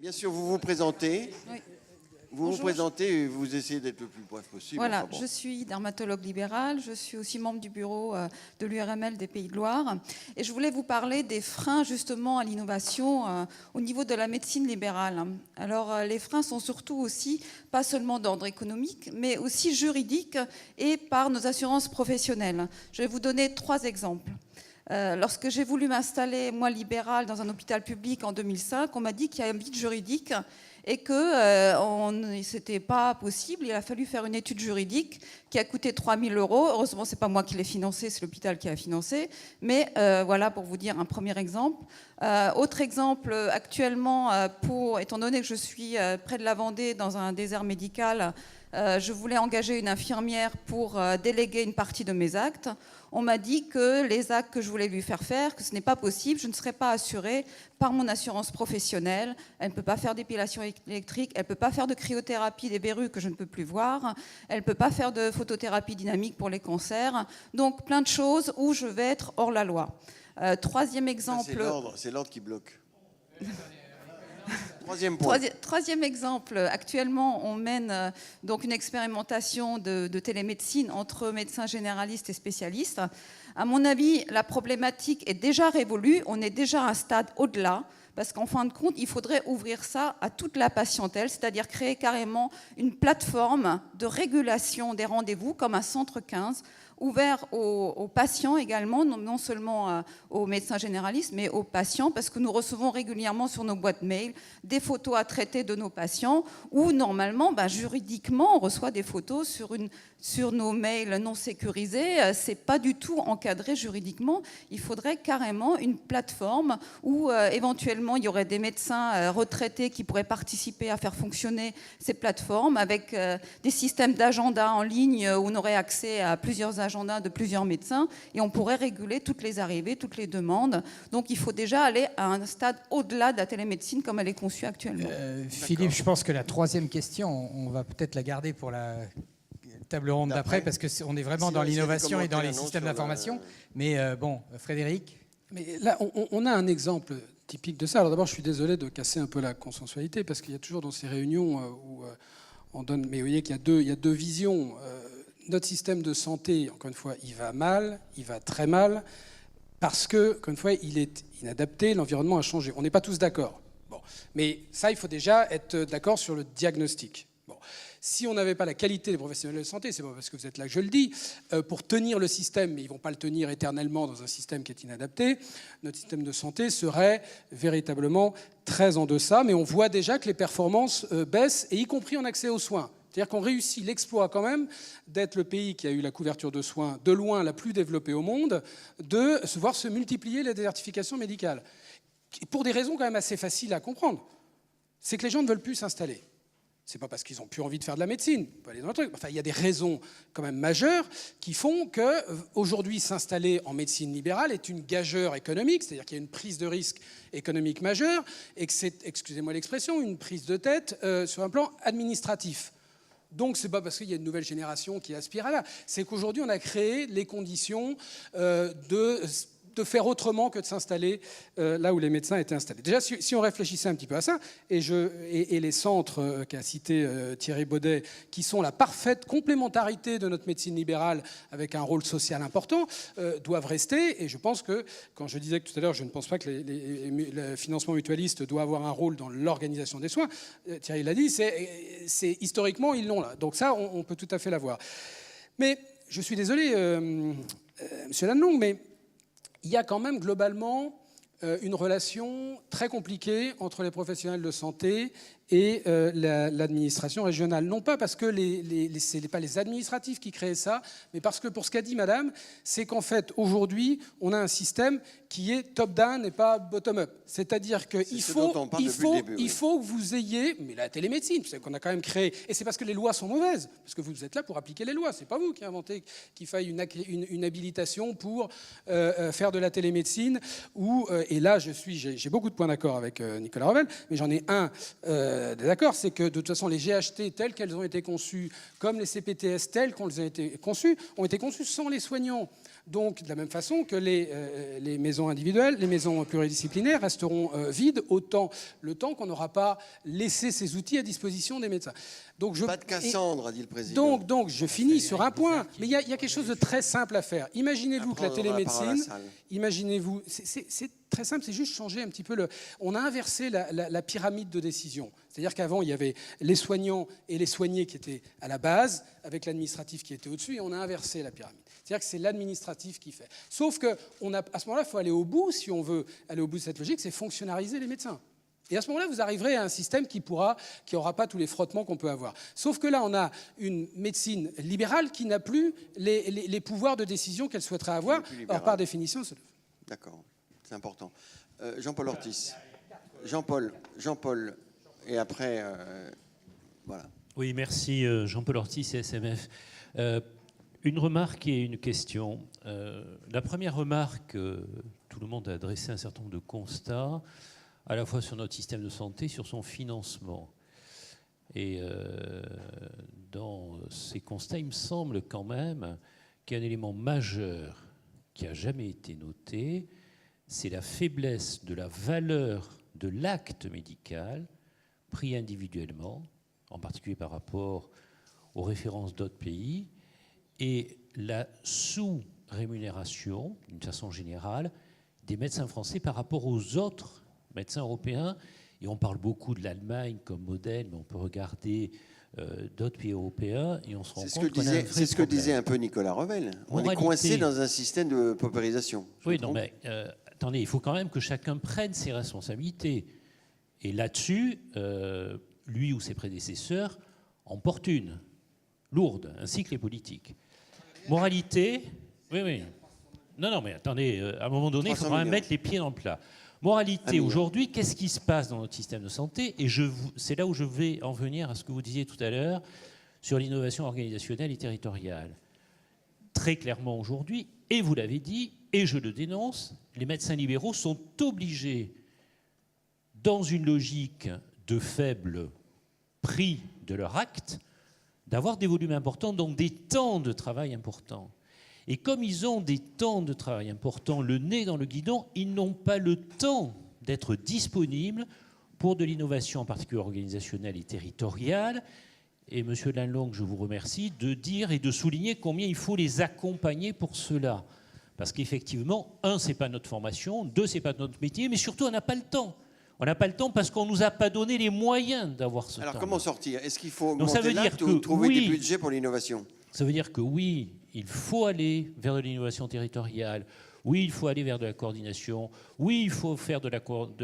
Bien sûr, vous vous présentez. Oui. Vous Bonjour. vous présentez et vous essayez d'être le plus bref possible. Voilà, Enfin bon. je suis dermatologue libérale, je suis aussi membre du bureau de l'URML des Pays de Loire et je voulais vous parler des freins justement à l'innovation au niveau de la médecine libérale. Alors les freins sont surtout aussi pas seulement d'ordre économique mais aussi juridique et par nos assurances professionnelles. Je vais vous donner 3 exemples. Lorsque j'ai voulu m'installer, moi, libérale, dans un hôpital public en 2005, on m'a dit qu'il y a un vide juridique et que ce n'était pas possible. Il a fallu faire une étude juridique qui a coûté 3 000 €. Heureusement, ce n'est pas moi qui l'ai financé, c'est l'hôpital qui a financé. Mais voilà, pour vous dire un premier exemple. Autre exemple, actuellement, étant donné que je suis près de la Vendée, dans un désert médical, je voulais engager une infirmière pour déléguer une partie de mes actes. On m'a dit que les actes que je voulais lui faire, que ce n'est pas possible, je ne serais pas assurée par mon assurance professionnelle. Elle ne peut pas faire d'épilation électrique, elle ne peut pas faire de cryothérapie des verrues que je ne peux plus voir, elle ne peut pas faire de photothérapie dynamique pour les cancers. Donc plein de choses où je vais être hors la loi. Troisième exemple... C'est l'ordre qui bloque. Troisième point. Troisième exemple, actuellement on mène donc une expérimentation de télémédecine entre médecins généralistes et spécialistes. À mon avis, la problématique est déjà révolue, on est déjà à un stade au-delà, parce qu'en fin de compte, il faudrait ouvrir ça à toute la patientèle, c'est-à-dire créer carrément une plateforme de régulation des rendez-vous, comme un centre 15, ouvert aux patients également, non seulement aux médecins généralistes, mais aux patients, parce que nous recevons régulièrement sur nos boîtes mail des photos à traiter de nos patients, où normalement, juridiquement, on reçoit des photos sur nos mails non sécurisés. C'est pas du tout encadré juridiquement. Il faudrait carrément une plateforme où éventuellement il y aurait des médecins retraités qui pourraient participer à faire fonctionner ces plateformes avec des systèmes d'agenda en ligne où on aurait accès à plusieurs agendas de plusieurs médecins et on pourrait réguler toutes les arrivées, toutes les demandes. Donc il faut déjà aller à un stade au-delà de la télémédecine comme elle est conçue actuellement. Philippe, je pense que la troisième question, on va peut-être la garder pour la table ronde d'après parce qu'on est vraiment dans l'innovation et dans les systèmes d'information. Mais bon, Frédéric. Mais là, on a un exemple typique de ça. Alors d'abord, je suis désolé de casser un peu la consensualité parce qu'il y a toujours dans ces réunions où on donne... Mais vous voyez qu'il y a deux visions. Notre système de santé, encore une fois, il va mal, il va très mal, parce que, encore une fois, il est inadapté, l'environnement a changé. On n'est pas tous d'accord. Bon. Mais ça, il faut déjà être d'accord sur le diagnostic. Bon. Si on n'avait pas la qualité des professionnels de santé, c'est pas parce que vous êtes là que je le dis, pour tenir le système, mais ils ne vont pas le tenir éternellement dans un système qui est inadapté, notre système de santé serait véritablement très en deçà, mais on voit déjà que les performances baissent, et y compris en accès aux soins. C'est-à-dire qu'on réussit l'exploit quand même d'être le pays qui a eu la couverture de soins de loin la plus développée au monde, de se voir se multiplier les désertifications médicales. Pour des raisons quand même assez faciles à comprendre. C'est que les gens ne veulent plus s'installer. C'est pas parce qu'ils n'ont plus envie de faire de la médecine, on peut aller dans le truc. Enfin, il y a des raisons quand même majeures qui font qu'aujourd'hui, s'installer en médecine libérale est une gageure économique, c'est-à-dire qu'il y a une prise de risque économique majeure et que c'est, excusez-moi l'expression, une prise de tête sur un plan administratif. Donc, ce n'est pas parce qu'il y a une nouvelle génération qui aspire à là. C'est qu'aujourd'hui, on a créé les conditions de faire autrement que de s'installer là où les médecins étaient installés. Déjà, si on réfléchissait un petit peu à ça, et les centres qu'a cité Thierry Baudet, qui sont la parfaite complémentarité de notre médecine libérale avec un rôle social important, doivent rester. Et je pense que, quand je disais que tout à l'heure, je ne pense pas que le financement mutualiste doit avoir un rôle dans l'organisation des soins, Thierry l'a dit, c'est historiquement, ils l'ont là. Donc ça, on peut tout à fait l'avoir. Mais je suis désolé, monsieur Lannelongue, mais il y a quand même globalement une relation très compliquée entre les professionnels de santé et l'administration régionale. Non pas parce que ce n'est pas les administratifs qui créent ça, mais parce que, pour ce qu'a dit madame, c'est qu'en fait, aujourd'hui, on a un système qui est top-down et pas bottom-up. C'est-à-dire qu'il faut que vous ayez... Mais la télémédecine, c'est qu'on a quand même créé... Et c'est parce que les lois sont mauvaises, parce que vous êtes là pour appliquer les lois. C'est pas vous qui inventez qu'il faille une habilitation pour faire de la télémédecine. Et là, j'ai beaucoup de points d'accord avec Nicolas Revel, mais j'en ai un... d'accord, c'est que de toute façon les GHT telles qu'elles ont été conçues, comme les CPTS telles qu'elles ont été conçues sans les soignants. Donc, de la même façon que les maisons individuelles, les maisons pluridisciplinaires resteront vides le temps qu'on n'aura pas laissé ces outils à disposition des médecins. Donc, Pas de Cassandre, a dit le président. Donc je finis sur un point. Mais il y a quelque chose de très simple à faire. Imaginez-vous que la télémédecine... Imaginez-vous... C'est très simple, c'est juste changer un petit peu On a inversé la pyramide de décision. C'est-à-dire qu'avant, il y avait les soignants et les soignés qui étaient à la base, avec l'administratif qui était au-dessus, et on a inversé la pyramide. C'est-à-dire que c'est l'administratif qui fait. Sauf qu'à ce moment-là, il faut aller au bout, si on veut aller au bout de cette logique, c'est fonctionnariser les médecins. Et à ce moment-là, vous arriverez à un système qui n'aura pas tous les frottements qu'on peut avoir. Sauf que là, on a une médecine libérale qui n'a plus les pouvoirs de décision qu'elle souhaiterait avoir. Or, par définition, c'est... D'accord, c'est important. Jean-Paul Ortis. Jean-Paul. Et après, voilà. Oui, merci Jean-Paul Ortis, SMF. Une remarque et une question. La première remarque, tout le monde a dressé un certain nombre de constats, à la fois sur notre système de santé, sur son financement. Et dans ces constats, il me semble quand même qu'il y a un élément majeur qui n'a jamais été noté, c'est la faiblesse de la valeur de l'acte médical pris individuellement, en particulier par rapport aux références d'autres pays, et la sous-rémunération, d'une façon générale, des médecins français par rapport aux autres médecins européens. Et on parle beaucoup de l'Allemagne comme modèle, mais on peut regarder d'autres pays européens et on se rend compte qu'on a un vrai C'est ce que disait un peu Nicolas Revel. On est coincé dans un système de paupérisation. Oui, non, mais attendez, il faut quand même que chacun prenne ses responsabilités. Et là-dessus, lui ou ses prédécesseurs en portent une lourde, ainsi que les politiques. Moralité, oui. Non, mais attendez, à un moment donné, il faudra mettre les pieds dans le plat. Moralité, aujourd'hui, qu'est-ce qui se passe dans notre système de santé? Et c'est là où je vais en venir à ce que vous disiez tout à l'heure sur l'innovation organisationnelle et territoriale. Très clairement aujourd'hui, et vous l'avez dit, et je le dénonce, les médecins libéraux sont obligés, dans une logique de faible prix de leur acte, d'avoir des volumes importants, donc des temps de travail importants. Et comme ils ont des temps de travail importants, le nez dans le guidon, ils n'ont pas le temps d'être disponibles pour de l'innovation, en particulier organisationnelle et territoriale. Et Monsieur Lanlong, je vous remercie de dire et de souligner combien il faut les accompagner pour cela. Parce qu'effectivement, ce n'est pas notre formation, 2, ce n'est pas notre métier, mais surtout, on n'a pas le temps. On n'a pas le temps parce qu'on ne nous a pas donné les moyens d'avoir ce temps. Alors comment sortir? Est-ce qu'il faut augmenter l'acte ou trouver des budgets pour l'innovation? Ça veut dire que oui, il faut aller vers de l'innovation territoriale. Oui, il faut aller vers de la coordination. Oui, il faut faire de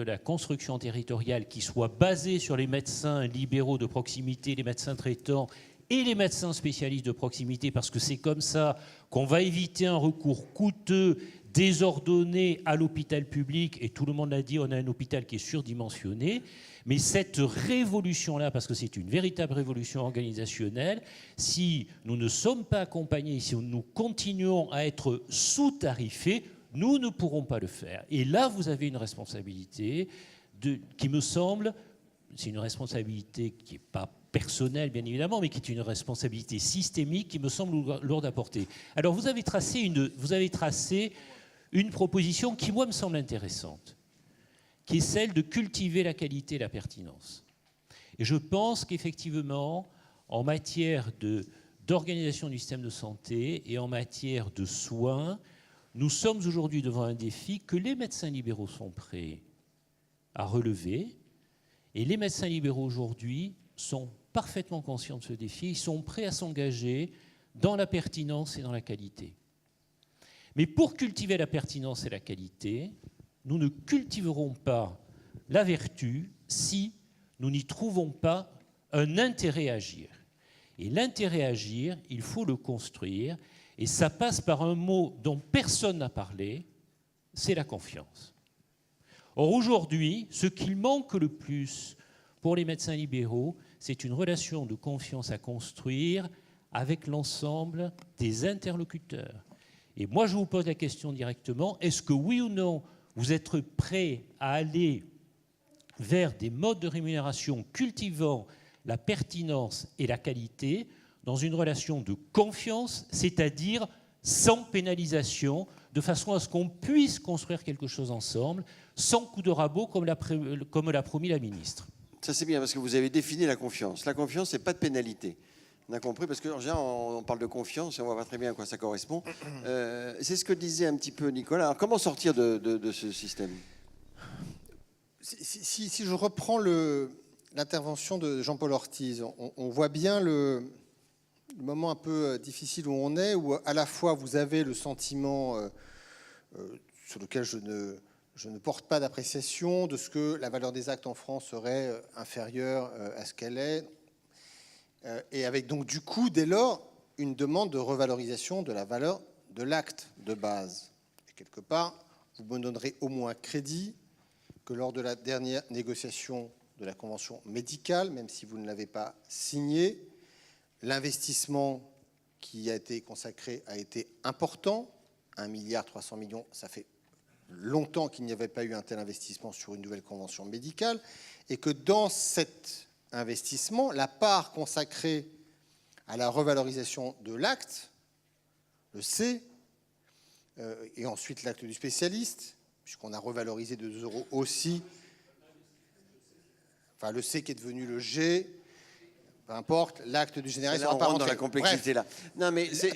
la construction territoriale qui soit basée sur les médecins libéraux de proximité, les médecins traitants et les médecins spécialistes de proximité, parce que c'est comme ça qu'on va éviter un recours coûteux, désordonné à l'hôpital public. Et tout le monde l'a dit, on a un hôpital qui est surdimensionné. Mais cette révolution-là, parce que c'est une véritable révolution organisationnelle, si nous ne sommes pas accompagnés, si nous continuons à être sous-tarifés, nous ne pourrons pas le faire. Et là, vous avez une responsabilité qui me semble, c'est une responsabilité qui n'est pas personnelle, bien évidemment, mais qui est une responsabilité systémique qui me semble lourde à porter. Alors, vous avez tracé une proposition qui, moi, me semble intéressante, qui est celle de cultiver la qualité et la pertinence. Et je pense qu'effectivement, en matière d'organisation du système de santé et en matière de soins, nous sommes aujourd'hui devant un défi que les médecins libéraux sont prêts à relever. Et les médecins libéraux aujourd'hui sont parfaitement conscients de ce défi. Ils sont prêts à s'engager dans la pertinence et dans la qualité. Mais pour cultiver la pertinence et la qualité, nous ne cultiverons pas la vertu si nous n'y trouvons pas un intérêt à agir. Et l'intérêt à agir, il faut le construire, et ça passe par un mot dont personne n'a parlé, c'est la confiance. Or aujourd'hui, ce qu'il manque le plus pour les médecins libéraux, c'est une relation de confiance à construire avec l'ensemble des interlocuteurs. Et moi, je vous pose la question directement, est-ce que oui ou non, vous êtes prêt à aller vers des modes de rémunération cultivant la pertinence et la qualité dans une relation de confiance, c'est-à-dire sans pénalisation, de façon à ce qu'on puisse construire quelque chose ensemble, sans coup de rabot, comme l'a promis la ministre. Ça c'est bien, parce que vous avez défini la confiance. La confiance, c'est pas de pénalité. On a compris, parce qu'en général, on parle de confiance et on voit pas très bien à quoi ça correspond. C'est ce que disait un petit peu Nicolas. Alors, comment sortir de ce système ? Si je reprends l'intervention de Jean-Paul Ortiz, on voit bien le moment un peu difficile où on est, où à la fois vous avez le sentiment sur lequel je ne porte pas d'appréciation de ce que la valeur des actes en France serait inférieure à ce qu'elle est, et avec donc du coup, dès lors, une demande de revalorisation de la valeur de l'acte de base. Et quelque part, vous me donnerez au moins crédit que lors de la dernière négociation de la convention médicale, même si vous ne l'avez pas signée, l'investissement qui a été consacré a été important, 1,3 milliard, ça fait longtemps qu'il n'y avait pas eu un tel investissement sur une nouvelle convention médicale, et que dans cet investissement, la part consacrée à la revalorisation de l'acte, le C, et ensuite l'acte du spécialiste, puisqu'on a revalorisé de 2 € aussi, enfin le C qui est devenu le G, peu importe, l'acte du généraliste. Là, on rentre dans la complexité. Bref. Là. Non, mais c'est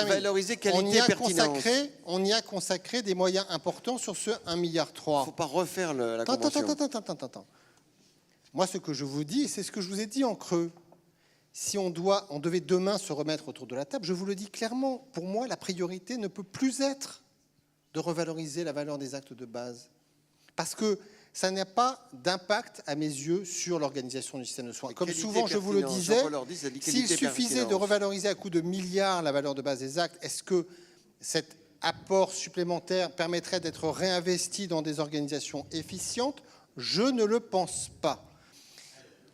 valoriser qualité et pertinence. On y a consacré des moyens importants sur ce 1,3 milliard. Il ne faut pas refaire la convention. Attends. Moi, ce que je vous dis, c'est ce que je vous ai dit en creux. Si on devait demain se remettre autour de la table, je vous le dis clairement, pour moi, la priorité ne peut plus être de revaloriser la valeur des actes de base. Parce que ça n'a pas d'impact, à mes yeux, sur l'organisation du système de soins. Comme souvent, je vous le disais, s'il suffisait de revaloriser à coup de milliards la valeur de base des actes, est-ce que cet apport supplémentaire permettrait d'être réinvesti dans des organisations efficientes ? Je ne le pense pas.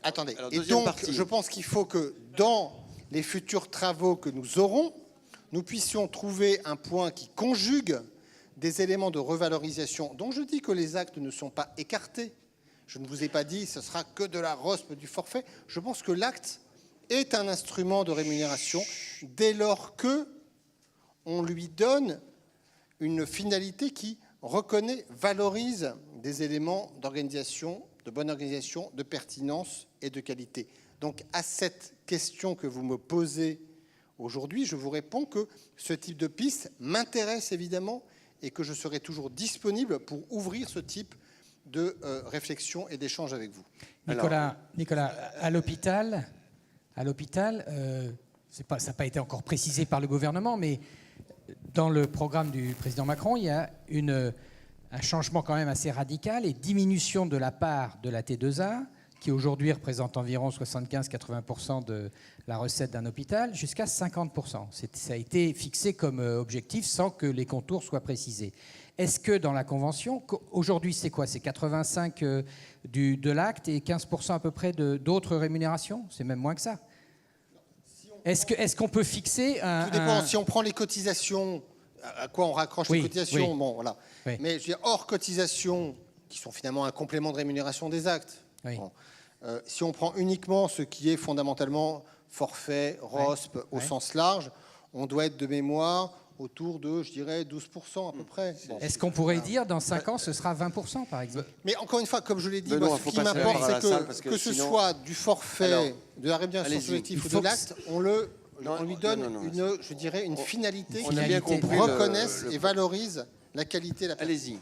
Attendez. Alors, et donc, je pense qu'il faut que dans les futurs travaux que nous aurons, nous puissions trouver un point qui conjugue des éléments de revalorisation dont je dis que les actes ne sont pas écartés. Je ne vous ai pas dit ce sera que de la ROSP du forfait. Je pense que l'acte est un instrument de rémunération dès lors que on lui donne une finalité qui reconnaît, valorise des éléments d'organisation, de bonne organisation, de pertinence et de qualité. Donc à cette question que vous me posez aujourd'hui, je vous réponds que ce type de piste m'intéresse évidemment et que je serai toujours disponible pour ouvrir ce type de réflexion et d'échange avec vous. Nicolas, à l'hôpital, ça n'a pas été encore précisé par le gouvernement, mais dans le programme du président Macron, il y a un changement quand même assez radical et diminution de la part de la T2A, qui aujourd'hui représente environ 75-80% de la recette d'un hôpital, jusqu'à 50%. Ça a été fixé comme objectif sans que les contours soient précisés. Est-ce que dans la Convention, aujourd'hui c'est quoi ? C'est 85 de l'acte et 15% à peu près d'autres rémunérations ? C'est même moins que ça. Est-ce qu'on peut fixer un... Tout dépend. Si on prend les cotisations, à quoi on raccroche les cotisations, bon, voilà. Oui. Mais je veux dire, hors cotisations, qui sont finalement un complément de rémunération des actes. Oui. Bon. Si on prend uniquement ce qui est fondamentalement forfait, ROSP au sens large, on doit être de mémoire autour de, je dirais, 12% à peu près. Bon. Est-ce qu'on pourrait dire, dans 5 ans, ce sera 20%, par exemple ? Mais encore une fois, comme je l'ai dit, moi, ce qui m'importe, c'est que ce soit du forfait, de la rémunération collective ou de l'acte, on lui donne je dirais, une finalité qui reconnaisse et valorise la qualité. Allez-y.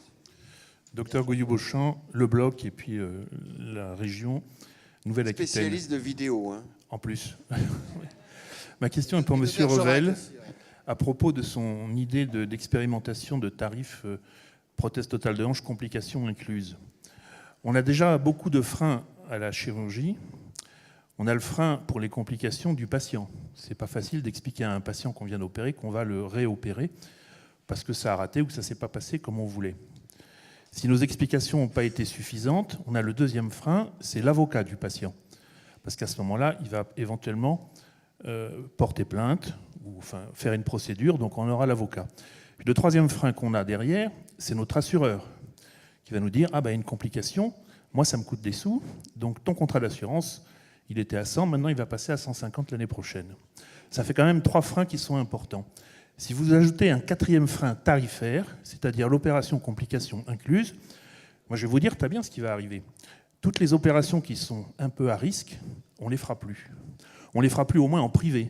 Docteur Gouillou-Beauchamp, le bloc et puis la région Nouvelle-Aquitaine. Spécialiste de vidéo. Hein. En plus. Ma question est pour M. Revel, à propos de son idée d'expérimentation de tarifs prothèse totale de hanche, complications incluses. On a déjà beaucoup de freins à la chirurgie. On a le frein pour les complications du patient. Ce n'est pas facile d'expliquer à un patient qu'on vient d'opérer qu'on va le réopérer parce que ça a raté ou que ça ne s'est pas passé comme on voulait. Si nos explications n'ont pas été suffisantes, on a le deuxième frein, c'est l'avocat du patient. Parce qu'à ce moment-là, il va éventuellement porter plainte ou faire une procédure, donc on aura l'avocat. Puis le troisième frein qu'on a derrière, c'est notre assureur qui va nous dire « Ah ben une complication, moi ça me coûte des sous, donc ton contrat d'assurance, il était à 100, maintenant il va passer à 150 l'année prochaine. » Ça fait quand même 3 freins qui sont importants. Si vous ajoutez un 4e frein tarifaire, c'est-à-dire l'opération complication incluse, moi je vais vous dire très bien ce qui va arriver. Toutes les opérations qui sont un peu à risque, on ne les fera plus. On ne les fera plus au moins en privé.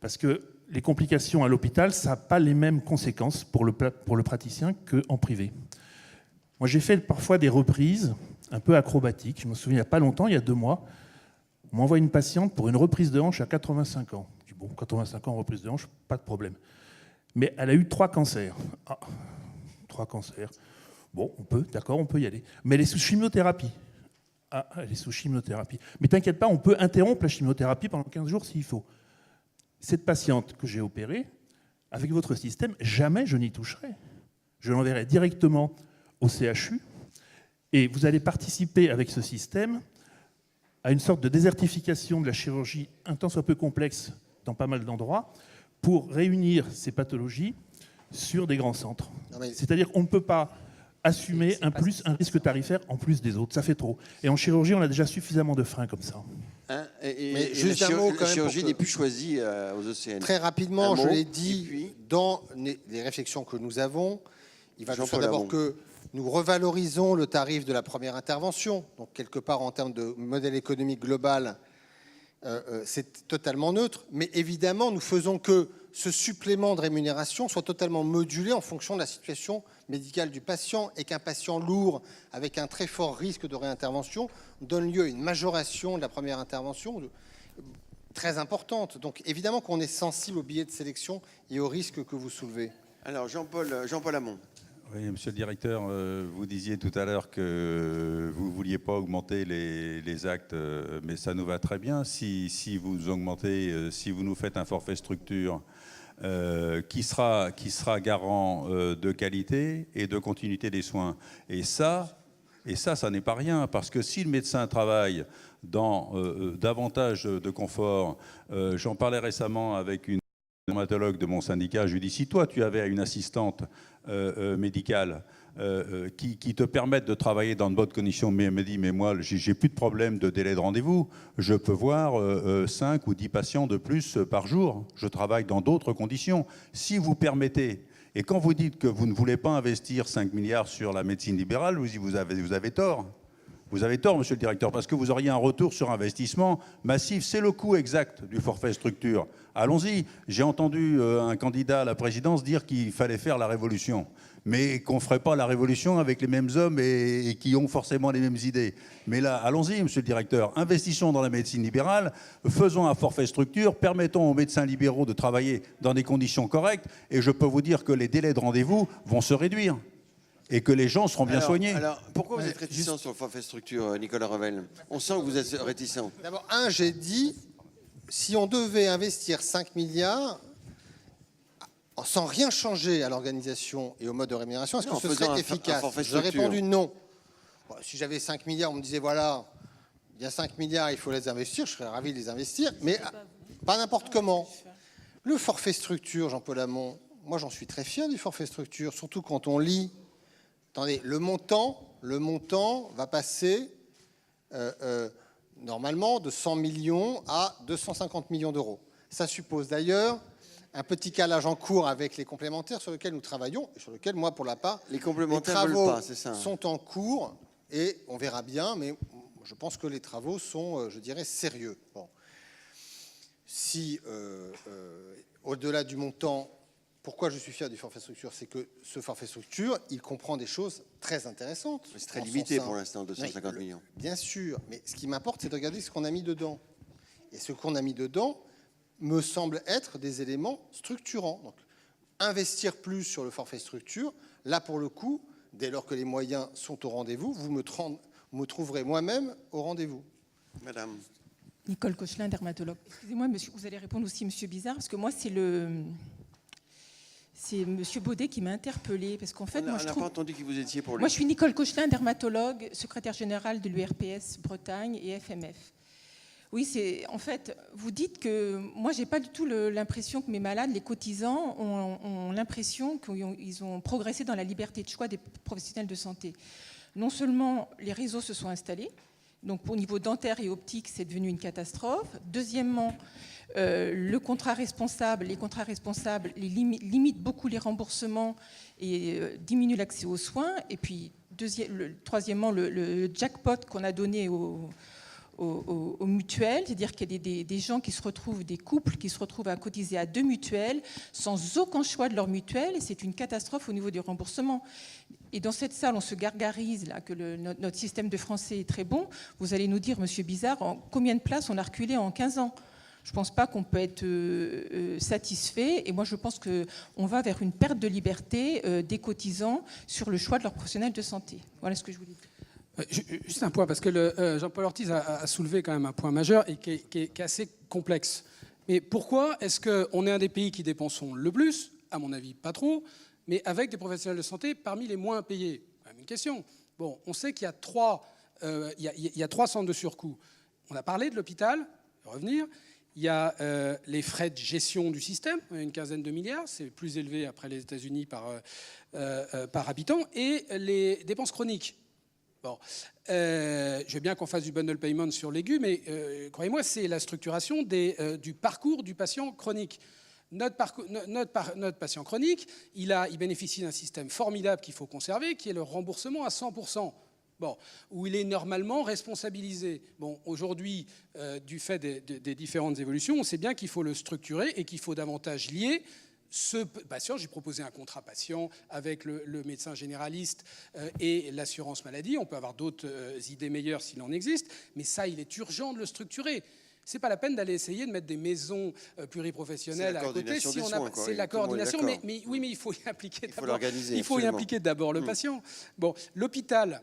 Parce que les complications à l'hôpital, ça n'a pas les mêmes conséquences pour le praticien qu'en privé. Moi j'ai fait parfois des reprises un peu acrobatiques. Je me souviens il n'y a pas longtemps, il y a 2 mois, on m'envoie une patiente pour une reprise de hanche à 85 ans. Je dis bon, 85 ans, reprise de hanche, pas de problème. Mais elle a eu 3 cancers. Ah, 3 cancers. Bon, d'accord, on peut y aller. Mais elle est sous chimiothérapie. Ah, elle est sous chimiothérapie. Mais t'inquiète pas, on peut interrompre la chimiothérapie pendant 15 jours s'il faut. Cette patiente que j'ai opérée, avec votre système, jamais je n'y toucherai. Je l'enverrai directement au CHU et vous allez participer avec ce système à une sorte de désertification de la chirurgie un tant soit peu complexe dans pas mal d'endroits pour réunir ces pathologies sur des grands centres. C'est-à-dire qu'on ne peut pas assumer un risque tarifaire en plus des autres. Ça fait trop. Et en chirurgie, on a déjà suffisamment de freins comme ça. Hein, Mais et juste la, un mot, quand la même, chirurgie pour n'est que- plus choisie aux ECN. Très rapidement, Un je mot, l'ai et dit, puis dans les réflexions que nous avons, il va de soi Jean-Paul d'abord Hamon. que nous revalorisons le tarif de la première intervention. Donc, quelque part, en termes de modèle économique global, c'est totalement neutre. Mais évidemment, nous faisons que ce supplément de rémunération soit totalement modulé en fonction de la situation médicale du patient et qu'un patient lourd avec un très fort risque de réintervention donne lieu à une majoration de la première intervention très importante. Donc évidemment qu'on est sensible au biais de sélection et aux risques que vous soulevez. Alors Jean-Paul Hamon. Oui, monsieur le directeur, vous disiez tout à l'heure que vous ne vouliez pas augmenter les actes, mais ça nous va très bien. Si vous augmentez, si vous nous faites un forfait structure qui sera garant de qualité et de continuité des soins. Et ça n'est pas rien, parce que si le médecin travaille dans davantage de confort, j'en parlais récemment avec une dermatologue de mon syndicat, je lui dis, si toi tu avais une assistante médicale qui te permette de travailler dans de bonnes conditions, mais elle me dit, mais moi j'ai plus de problème de délai de rendez-vous, je peux voir 5 ou 10 patients de plus par jour, je travaille dans d'autres conditions. Si vous permettez, et quand vous dites que vous ne voulez pas investir 5 milliards sur la médecine libérale, vous avez tort. Vous avez tort, monsieur le directeur, parce que vous auriez un retour sur investissement massif. C'est le coût exact du forfait structure. Allons-y. J'ai entendu un candidat à la présidence dire qu'il fallait faire la révolution, mais qu'on ne ferait pas la révolution avec les mêmes hommes et qui ont forcément les mêmes idées. Mais là, allons-y, monsieur le directeur. Investissons dans la médecine libérale, faisons un forfait structure, permettons aux médecins libéraux de travailler dans des conditions correctes, et je peux vous dire que les délais de rendez-vous vont se réduire. Et que les gens seront bien soignés. Alors, pourquoi vous êtes réticent sur le forfait structure, Nicolas Revel? On sent que vous êtes réticent. D'abord, j'ai dit, si on devait investir 5 milliards sans rien changer à l'organisation et au mode de rémunération, est-ce que En ce faisant serait un efficace? forfait J'ai structure. répondu non. Bon, si j'avais 5 milliards, on me disait, voilà, il y a 5 milliards, il faut les investir, je serais ravi de les investir, mais pas n'importe comment. Le forfait structure, Jean-Paul Hamon, moi j'en suis très fier du forfait structure, surtout quand on lit. Attendez, le montant va passer normalement de 100 millions à 250 millions d'euros. Ça suppose d'ailleurs un petit calage en cours avec les complémentaires sur lesquels nous travaillons et sur lesquels, moi, pour la part, Les complémentaires les ne travaux veulent pas, c'est ça. sont en cours et on verra bien, mais je pense que les travaux sont, je dirais, sérieux. Bon. Si, au-delà du montant, pourquoi je suis fier du forfait structure, c'est que ce forfait structure, il comprend des choses très intéressantes. C'est très en son limité sein. pour l'instant, 250 Oui, millions. Bien sûr, mais ce qui m'importe, c'est de regarder ce qu'on a mis dedans. Et ce qu'on a mis dedans me semble être des éléments structurants. Donc, investir plus sur le forfait structure, là pour le coup, dès lors que les moyens sont au rendez-vous, vous me trouverez moi-même au rendez-vous. Madame. Nicole Cochelin, dermatologue. Excusez-moi, monsieur, vous allez répondre aussi, monsieur Bizarre, parce que moi, c'est monsieur Baudet qui m'a interpellée, parce qu'en fait, On n'a pas entendu qui vous étiez pour lui. Moi, je suis Nicole Cochelin, dermatologue, secrétaire générale de l'URPS Bretagne et FMF. Oui, en fait, vous dites que moi, j'ai pas du tout l'impression que mes malades, les cotisants, ont l'impression qu'ils ont progressé dans la liberté de choix des professionnels de santé. Non seulement les réseaux se sont installés, Donc au niveau dentaire et optique, c'est devenu une catastrophe. Deuxièmement, les contrats responsables limitent beaucoup les remboursements et diminuent l'accès aux soins. Et puis, troisièmement, le jackpot qu'on a donné aux mutuelles, c'est-à-dire qu'il y a des gens qui se retrouvent, des couples qui se retrouvent à cotiser à 2 mutuelles sans aucun choix de leur mutuelle, et c'est une catastrophe au niveau du remboursement. Et dans cette salle, on se gargarise là, que notre système de français est très bon. Vous allez nous dire, Monsieur Bizarre, en combien de places on a reculé en 15 ans ? Je ne pense pas qu'on peut être satisfait. Et moi, je pense qu'on va vers une perte de liberté des cotisants sur le choix de leurs professionnels de santé. Voilà ce que je voulais dire. Juste un point, parce que Jean-Paul Ortiz a soulevé quand même un point majeur et qui est assez complexe. Mais pourquoi est-ce qu'on est un des pays qui dépensons le plus ? À mon avis, pas trop, mais avec des professionnels de santé parmi les moins payés. Même une question. Bon, on sait qu'il y a trois centres de surcoût. On a parlé de l'hôpital, revenir. Il y a les frais de gestion du système, une quinzaine de milliards, c'est plus élevé après les États-Unis par habitant, et les dépenses chroniques. Bon, je veux bien qu'on fasse du bundle payment sur l'aigu, mais croyez-moi, c'est la structuration du parcours du patient chronique. Notre patient chronique, il bénéficie d'un système formidable qu'il faut conserver, qui est le remboursement à 100%. Bon, où il est normalement responsabilisé. Bon, aujourd'hui, du fait des différentes évolutions, on sait bien qu'il faut le structurer et qu'il faut davantage lier ce patient. J'ai proposé un contrat patient avec le médecin généraliste et l'assurance maladie. On peut avoir d'autres idées meilleures s'il en existe, mais ça, il est urgent de le structurer. C'est pas la peine d'aller essayer de mettre des maisons pluriprofessionnelles à côté. C'est la coordination, mais oui, mais il faut y impliquer d'abord. Il faut y impliquer d'abord le patient. Bon, l'hôpital,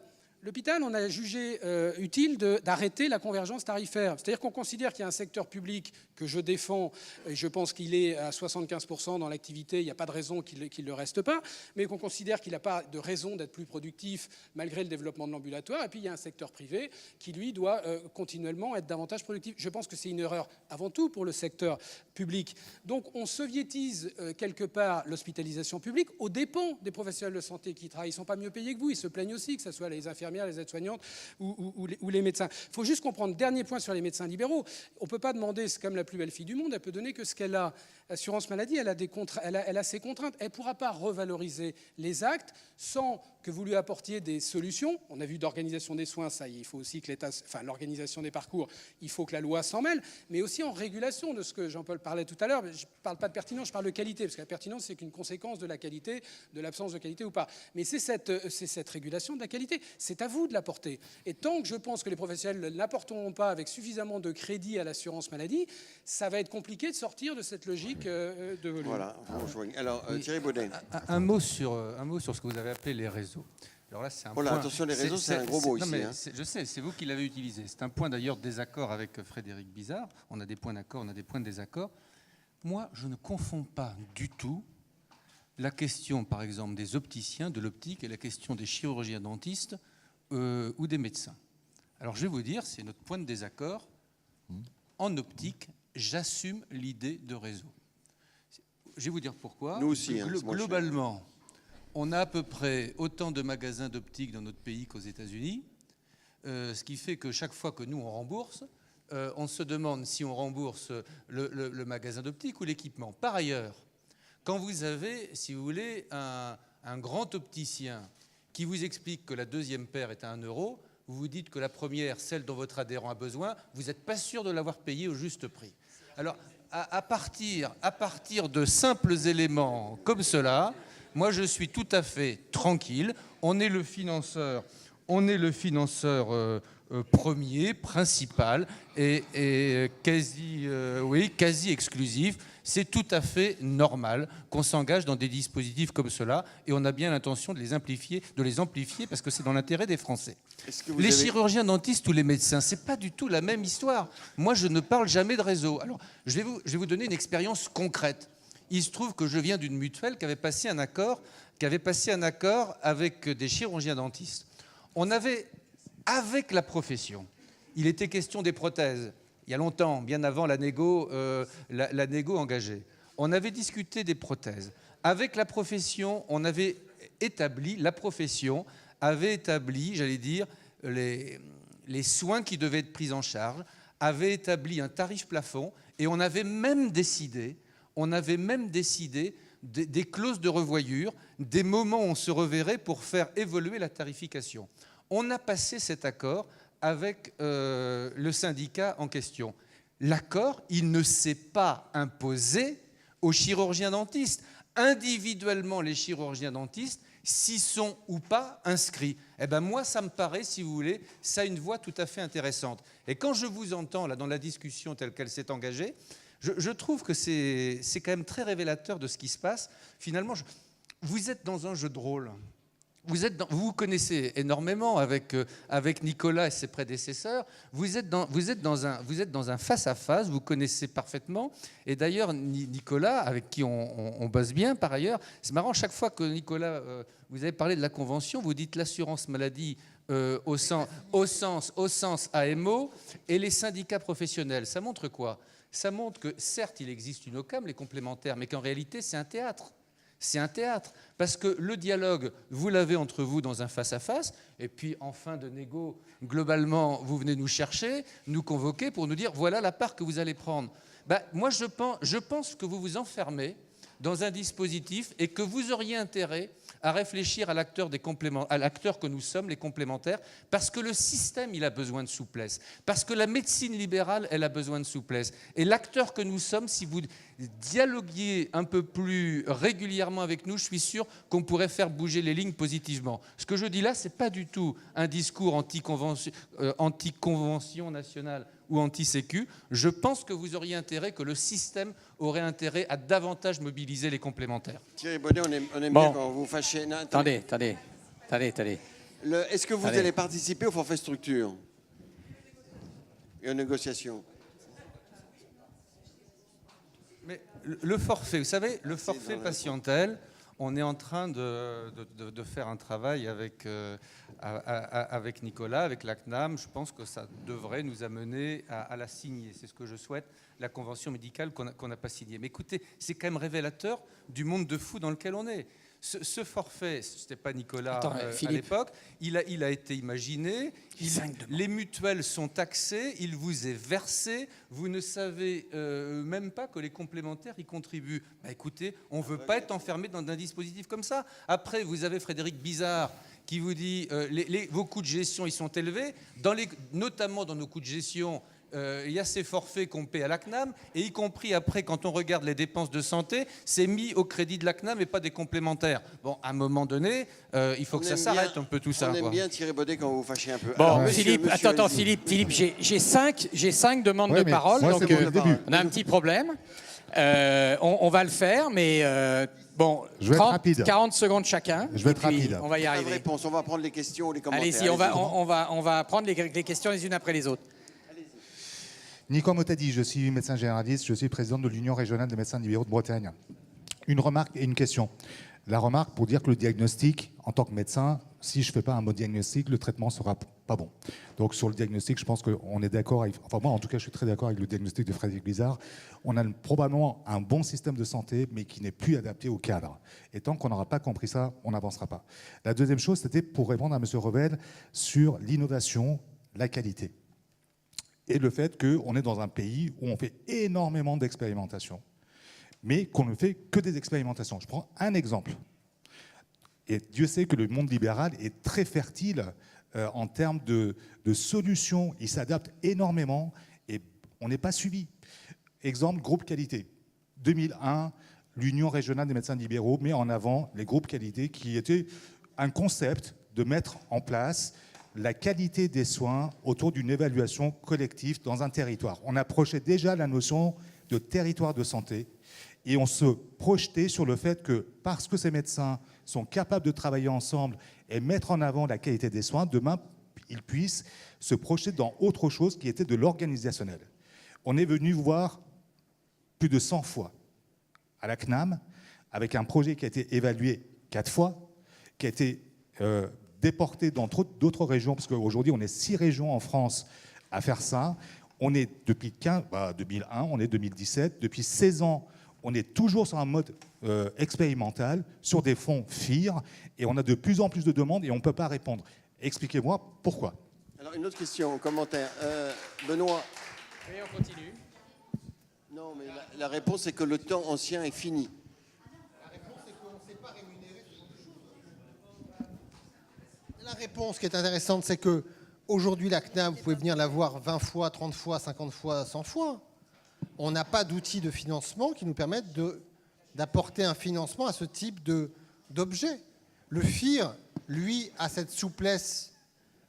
on a jugé utile d'arrêter la convergence tarifaire. C'est-à-dire qu'on considère qu'il y a un secteur public que je défends, et je pense qu'il est à 75% dans l'activité, il n'y a pas de raison qu'il ne le reste pas, mais qu'on considère qu'il n'a pas de raison d'être plus productif malgré le développement de l'ambulatoire. Et puis il y a un secteur privé qui, lui, doit continuellement être davantage productif. Je pense que c'est une erreur avant tout pour le secteur public. Donc on soviétise quelque part l'hospitalisation publique aux dépens des professionnels de santé qui travaillent. Ils ne sont pas mieux payés que vous, ils se plaignent aussi, que ce soit les infirmières, les aides-soignantes ou les médecins. Il faut juste comprendre, dernier point sur les médecins libéraux, on ne peut pas demander, c'est comme la plus belle fille du monde, elle peut donner que ce qu'elle a. L'assurance maladie, elle a ses contraintes. Elle ne pourra pas revaloriser les actes sans que vous lui apportiez des solutions. On a vu d'organisation des soins, ça, il faut aussi que l'État, enfin l'organisation des parcours, il faut que la loi s'en mêle, mais aussi en régulation de ce que Jean-Paul parlait tout à l'heure. Je ne parle pas de pertinence, je parle de qualité, parce que la pertinence, c'est qu'une conséquence de la qualité, de l'absence de qualité ou pas. Mais c'est cette régulation de la qualité. C'est à vous de l'apporter. Et tant que je pense que les professionnels ne l'apporteront pas avec suffisamment de crédit à l'assurance maladie, ça va être compliqué de sortir de cette logique de volume. Voilà. Alors, Thierry Baudet. Un mot sur ce que vous avez appelé les réseaux. Alors là, c'est un point... Attention, les réseaux, c'est un gros mot ici. Je sais, c'est vous qui l'avez utilisé. C'est un point d'ailleurs de désaccord avec Frédéric Bizarre. On a des points d'accord, on a des points de désaccord. Moi, je ne confonds pas du tout la question, par exemple, des opticiens, de l'optique, et la question des chirurgiens dentistes ou des médecins. Alors, je vais vous dire, c'est notre point de désaccord. En optique, j'assume l'idée de réseau. Je vais vous dire pourquoi. Nous aussi. Globalement, on a à peu près autant de magasins d'optique dans notre pays qu'aux États-Unis, ce qui fait que chaque fois que nous, on rembourse, on se demande si on rembourse le magasin d'optique ou l'équipement. Par ailleurs, quand vous avez, si vous voulez, un grand opticien qui vous explique que la deuxième paire est à 1 euro, vous vous dites que la première, celle dont votre adhérent a besoin, vous n'êtes pas sûr de l'avoir payée au juste prix. Alors, à partir de simples éléments comme cela, moi, je suis tout à fait tranquille. On est le financeur premier, principal et quasi exclusif. C'est tout à fait normal qu'on s'engage dans des dispositifs comme cela et on a bien l'intention de les amplifier parce que c'est dans l'intérêt des Français. Les chirurgiens dentistes ou les médecins, c'est pas du tout la même histoire. Moi, je ne parle jamais de réseau. Alors, je vais vous donner une expérience concrète. Il se trouve que je viens d'une mutuelle qui avait passé un accord avec des chirurgiens dentistes. On avait, avec la profession, il était question des prothèses. Il y a longtemps, bien avant la négo engagée. On avait discuté des prothèses. Avec la profession, la profession avait établi, j'allais dire, les soins qui devaient être pris en charge, avait établi un tarif plafond et on avait même décidé des clauses de revoyure, des moments où on se reverrait pour faire évoluer la tarification. On a passé cet accord avec le syndicat en question. L'accord, il ne s'est pas imposé aux chirurgiens-dentistes. Individuellement, les chirurgiens-dentistes s'y sont ou pas inscrits. Eh ben moi, ça me paraît, si vous voulez, ça a une voix tout à fait intéressante. Et quand je vous entends là dans la discussion telle qu'elle s'est engagée, je trouve que c'est quand même très révélateur de ce qui se passe. Finalement, vous êtes dans un jeu de rôle. Vous vous connaissez énormément avec Nicolas et ses prédécesseurs. Vous êtes dans un face-à-face, vous connaissez parfaitement. Et d'ailleurs, Nicolas, avec qui on bosse bien par ailleurs, c'est marrant, chaque fois que Nicolas, vous avez parlé de la Convention, vous dites l'assurance maladie au sens AMO et les syndicats professionnels. Ça montre quoi? Ça montre que certes, il existe une OCAM, les complémentaires, mais qu'en réalité, c'est un théâtre. C'est un théâtre, parce que le dialogue, vous l'avez entre vous dans un face-à-face, et puis en fin de négo, globalement, vous venez nous chercher, nous convoquer pour nous dire voilà la part que vous allez prendre. Ben, moi, je pense que vous vous enfermez dans un dispositif et que vous auriez intérêt à réfléchir à l'acteur que nous sommes, les complémentaires, parce que le système, il a besoin de souplesse, parce que la médecine libérale, elle a besoin de souplesse. Et l'acteur que nous sommes, si vous dialoguiez un peu plus régulièrement avec nous, je suis sûr qu'on pourrait faire bouger les lignes positivement. Ce que je dis là, ce n'est pas du tout un discours anti-convention nationale ou anti-sécu. Je pense que vous auriez intérêt, que le système aurait intérêt à davantage mobiliser les complémentaires. Thierry Baudet, on aime bien quand vous fâchez. Non, Attendez. Est-ce que vous allez participer au forfait structure et aux négociations? Mais le forfait, vous savez, le forfait patientèle, on est en train de faire un travail avec Nicolas, avec la CNAM. Je pense que ça devrait nous amener à la signer. C'est ce que je souhaite, la convention médicale qu'on n'a pas signée. Mais écoutez, c'est quand même révélateur du monde de fou dans lequel on est. Ce forfait, ce n'était pas Nicolas à l'époque, il a été imaginé, les mutuelles sont taxées, il vous est versé, vous ne savez même pas que les complémentaires y contribuent. Bah, écoutez, on ne veut pas être enfermé dans un dispositif comme ça. Après, vous avez Frédéric Bizarre qui vous dit vos coûts de gestion ils sont élevés, notamment dans nos coûts de gestion. Il y a ces forfaits qu'on paie à la CNAM, et y compris après, quand on regarde les dépenses de santé, c'est mis au crédit de la CNAM et pas des complémentaires. Bon, à un moment donné, il faut que ça s'arrête un peu tout ça. On aime bien Thierry Baudet quand vous fâchez un peu. Bon, Alors, Philippe, attends, Philippe, j'ai cinq demandes de parole, donc on a un petit problème. On va le faire, mais bon, je vais être rapide. 40 secondes chacun. Je vais être rapide. On va y arriver. Réponse, on va prendre les questions, les commentaires. Allez-y, on va prendre les questions les unes après les autres. Nicolas Motadi, je suis médecin généraliste, je suis président de l'Union régionale des médecins libéraux de Bretagne. Une remarque et une question. La remarque pour dire que le diagnostic, en tant que médecin, si je ne fais pas un bon diagnostic, le traitement ne sera pas bon. Donc sur le diagnostic, je pense qu'on est d'accord, enfin moi en tout cas je suis très d'accord avec le diagnostic de Frédéric Bizarre. On a probablement un bon système de santé, mais qui n'est plus adapté au cadre. Et tant qu'on n'aura pas compris ça, on n'avancera pas. La deuxième chose, c'était pour répondre à M. Revel sur l'innovation, la qualité. Et le fait qu'on est dans un pays où on fait énormément d'expérimentations, mais qu'on ne fait que des expérimentations. Je prends un exemple. Et Dieu sait que le monde libéral est très fertile en termes de solutions. Il s'adapte énormément et on n'est pas suivi. Exemple, groupe qualité. 2001, l'Union régionale des médecins libéraux met en avant les groupes qualité qui étaient un concept de mettre en place la qualité des soins autour d'une évaluation collective dans un territoire. On approchait déjà la notion de territoire de santé et on se projetait sur le fait que parce que ces médecins sont capables de travailler ensemble et mettre en avant la qualité des soins, demain, ils puissent se projeter dans autre chose qui était de l'organisationnel. On est venu voir plus de 100 fois à la CNAM avec un projet qui a été évalué 4 fois, qui a été déporté dans d'autres régions, parce qu'aujourd'hui, on est 6 régions en France à faire ça. On est depuis 2001, on est 2017. Depuis 16 ans, on est toujours sur un mode expérimental, sur des fonds FIR, et on a de plus en plus de demandes et on ne peut pas répondre. Expliquez-moi pourquoi. Alors, une autre question, commentaire. Benoît. Oui, on continue. Non, mais la réponse est que le temps ancien est fini. La réponse est qu'on ne sait pas rémunérer ce genre de choses. La réponse qui est intéressante, c'est que aujourd'hui, la CNAM, vous pouvez venir la voir 20 fois, 30 fois, 50 fois, 100 fois. On n'a pas d'outils de financement qui nous permettent d'apporter un financement à ce type d'objet. Le FIR, lui, a cette souplesse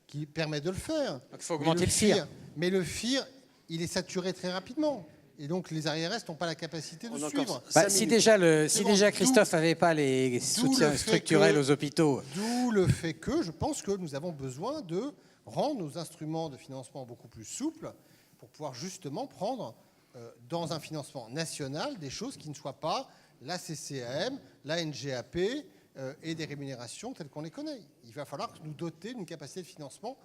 qui permet de le faire. Donc il faut augmenter le FIR. Mais le FIR, il est saturé très rapidement. Et donc les ARS n'ont pas la capacité de suivre. Si déjà Christophe n'avait pas les soutiens structurels aux hôpitaux. D'où le fait que je pense que nous avons besoin de rendre nos instruments de financement beaucoup plus souples pour pouvoir justement prendre dans un financement national des choses qui ne soient pas la CCAM, la NGAP et des rémunérations telles qu'on les connaît. Il va falloir nous doter d'une capacité de financement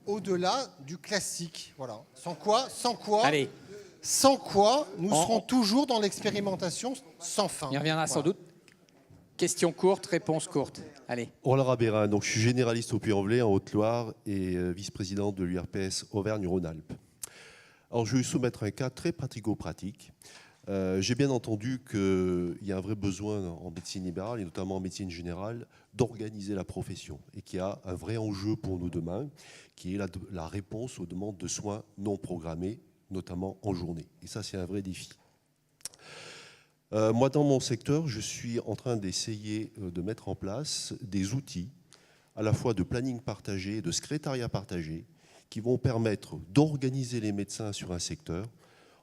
au-delà du classique. Voilà. Sans quoi nous serons toujours dans l'expérimentation sans fin. Il reviendra sans doute. Question courte, réponse courte. Allez. Roland Rabérin, donc je suis généraliste au Puy-en-Velay en Haute-Loire et vice-président de l'URPS Auvergne-Rhône-Alpes. Alors je vais vous soumettre un cas très pratico-pratique. J'ai bien entendu qu'il y a un vrai besoin en médecine libérale et notamment en médecine générale d'organiser la profession et qu'il y a un vrai enjeu pour nous demain qui est la réponse aux demandes de soins non programmés, notamment en journée. Et ça, c'est un vrai défi. Moi, dans mon secteur, je suis en train d'essayer de mettre en place des outils à la fois de planning partagé et de secrétariat partagé qui vont permettre d'organiser les médecins sur un secteur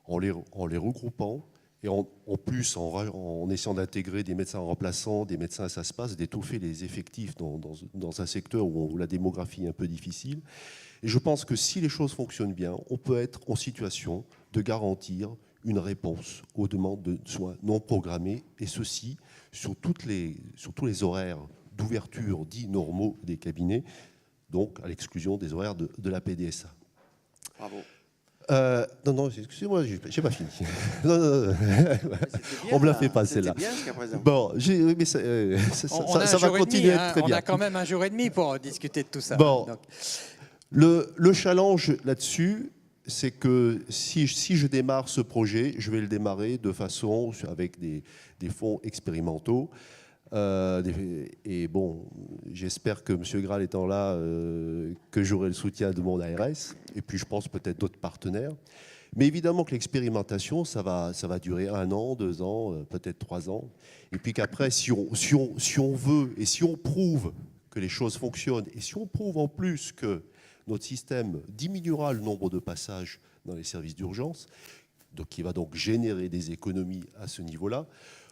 en les regroupant et en plus en essayant d'intégrer des médecins remplaçants, des médecins à ça se passe, d'étoffer les effectifs dans un secteur où la démographie est un peu difficile. Et je pense que si les choses fonctionnent bien, on peut être en situation de garantir une réponse aux demandes de soins non programmés, et ceci sur tous les horaires d'ouverture dits normaux des cabinets, donc à l'exclusion des horaires de la PDSA. Bravo. Non, excusez-moi, j'ai pas fini. Non. On me l'a fait pas, celle-là. C'était bien jusqu'à présent. Bon, mais ça va continuer à être très bien. On a quand même un jour et demi pour discuter de tout ça. Bon, le challenge là-dessus, c'est que si je démarre ce projet, je vais le démarrer de façon avec des fonds expérimentaux. Et bon, j'espère que M. Graal étant là, que j'aurai le soutien de mon ARS, et puis je pense peut-être d'autres partenaires. Mais évidemment que l'expérimentation, ça va durer 1 an, 2 ans, peut-être 3 ans. Et puis qu'après, si on veut et si on prouve que les choses fonctionnent, et si on prouve en plus que notre système diminuera le nombre de passages dans les services d'urgence, donc qui va donc générer des économies à ce niveau-là,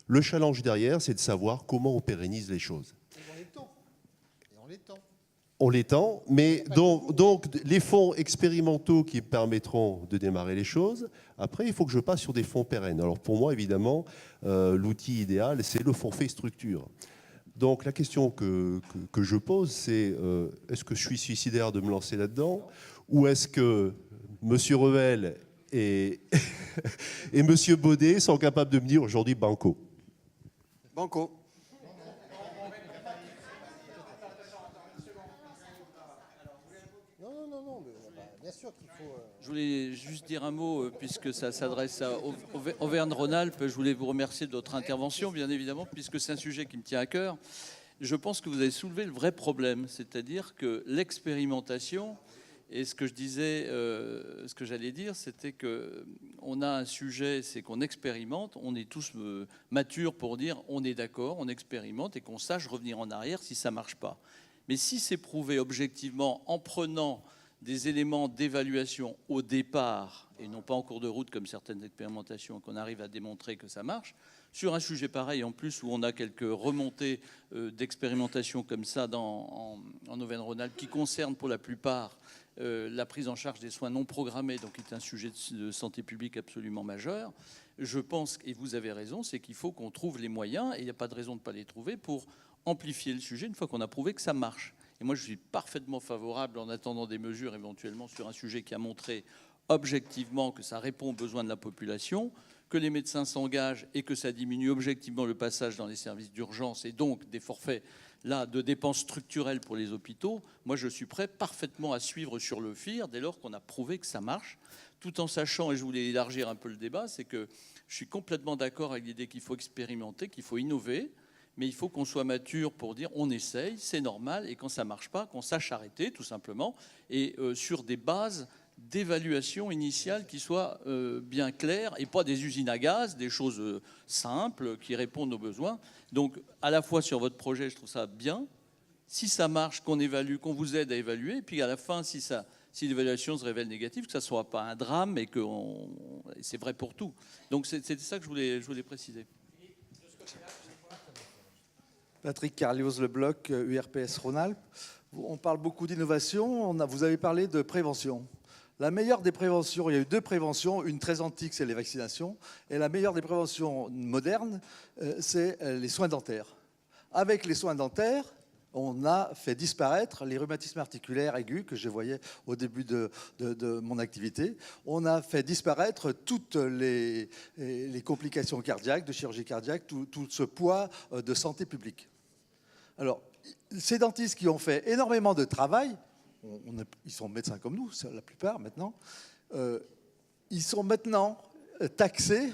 le challenge derrière, c'est de savoir comment on pérennise les choses. On les tend, mais donc les fonds expérimentaux qui permettront de démarrer les choses, après, il faut que je passe sur des fonds pérennes. Alors pour moi, évidemment, l'outil idéal, c'est le forfait structure. Donc la question que je pose, c'est est-ce que je suis suicidaire de me lancer là-dedans, ou est-ce que M. Revel et M. Baudet sont capables de me dire aujourd'hui banco? Banco. Non, bien sûr qu'il faut... Je voulais juste dire un mot, puisque ça s'adresse à Auvergne-Rhône-Alpes. Je voulais vous remercier de votre intervention, bien évidemment, puisque c'est un sujet qui me tient à cœur. Je pense que vous avez soulevé le vrai problème, c'est-à-dire que l'expérimentation, et ce que je disais, ce que j'allais dire, c'était qu'on a un sujet, c'est qu'on expérimente, on est tous matures pour dire on est d'accord, on expérimente et qu'on sache revenir en arrière si ça ne marche pas. Mais si c'est prouvé objectivement en prenant des éléments d'évaluation au départ, et non pas en cours de route comme certaines expérimentations, qu'on arrive à démontrer que ça marche, sur un sujet pareil en plus où on a quelques remontées d'expérimentation comme ça en Auvergne-Rhône-Alpes qui concernent pour la plupart la prise en charge des soins non programmés, donc qui est un sujet de santé publique absolument majeur. Je pense, et vous avez raison, c'est qu'il faut qu'on trouve les moyens, et il n'y a pas de raison de ne pas les trouver, pour amplifier le sujet une fois qu'on a prouvé que ça marche. Et moi, je suis parfaitement favorable, en attendant des mesures éventuellement sur un sujet qui a montré objectivement que ça répond aux besoins de la population, que les médecins s'engagent et que ça diminue objectivement le passage dans les services d'urgence et donc des forfaits là de dépenses structurelles pour les hôpitaux, moi je suis prêt parfaitement à suivre sur le FIR dès lors qu'on a prouvé que ça marche, tout en sachant, et je voulais élargir un peu le débat, c'est que je suis complètement d'accord avec l'idée qu'il faut expérimenter, qu'il faut innover, mais il faut qu'on soit mature pour dire on essaye, c'est normal, et quand ça ne marche pas, qu'on sache arrêter tout simplement, et sur des bases d'évaluation initiale qui soient bien claires, et pas des usines à gaz, des choses simples qui répondent aux besoins. Donc à la fois sur votre projet, je trouve ça bien, si ça marche, qu'on évalue, qu'on vous aide à évaluer, et puis à la fin, si l'évaluation se révèle négative, que ça ne soit pas un drame, et que c'est vrai pour tout. Donc c'était ça que je voulais préciser. Patrick Carlioz, Le Bloc, URPS Rhône-Alpes. On parle beaucoup d'innovation, vous avez parlé de prévention. La meilleure des préventions, il y a eu 2 préventions, une très antique, c'est les vaccinations, et la meilleure des préventions modernes, c'est les soins dentaires. Avec les soins dentaires, on a fait disparaître les rhumatismes articulaires aigus que je voyais au début de mon activité. On a fait disparaître toutes les complications cardiaques, de chirurgie cardiaque, tout ce poids de santé publique. Alors, ces dentistes qui ont fait énormément de travail, ils sont médecins comme nous, la plupart maintenant, ils sont maintenant taxés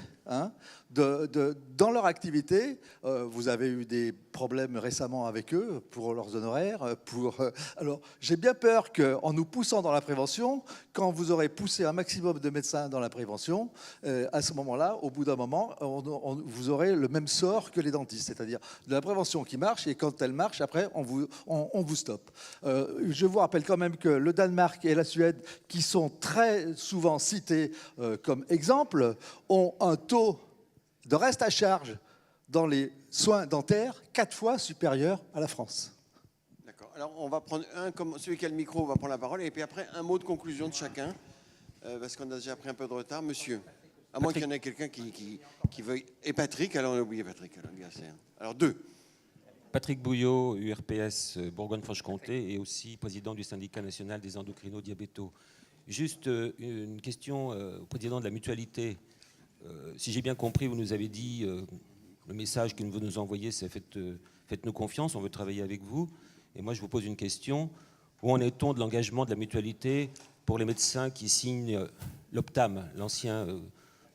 dans leur activité. Vous avez eu des problèmes récemment avec eux pour leurs honoraires. Alors, j'ai bien peur qu'en nous poussant dans la prévention, quand vous aurez poussé un maximum de médecins dans la prévention, à ce moment-là, au bout d'un moment, vous aurez le même sort que les dentistes, c'est-à-dire de la prévention qui marche, et quand elle marche, après, on vous stoppe. Je vous rappelle quand même que le Danemark et la Suède, qui sont très souvent cités comme exemple, ont un taux de reste à charge dans les soins dentaires 4 fois supérieur à la France. D'accord. Alors, on va prendre celui qui a le micro va prendre la parole, et puis après, un mot de conclusion de chacun, parce qu'on a déjà pris un peu de retard. Monsieur, à moins qu'il y en ait quelqu'un qui veuille... Et Patrick, alors on a oublié Patrick. Alors 2. Patrick Bouillot, URPS Bourgogne-Franche-Comté, et aussi président du syndicat national des endocrino-diabétos. Juste une question au président de la mutualité. Si j'ai bien compris, vous nous avez dit, le message que vous nous envoyez, c'est faites-nous confiance, on veut travailler avec vous. Et moi, je vous pose une question. Où en est-on de l'engagement de la mutualité pour les médecins qui signent l'OPTAM, l'ancien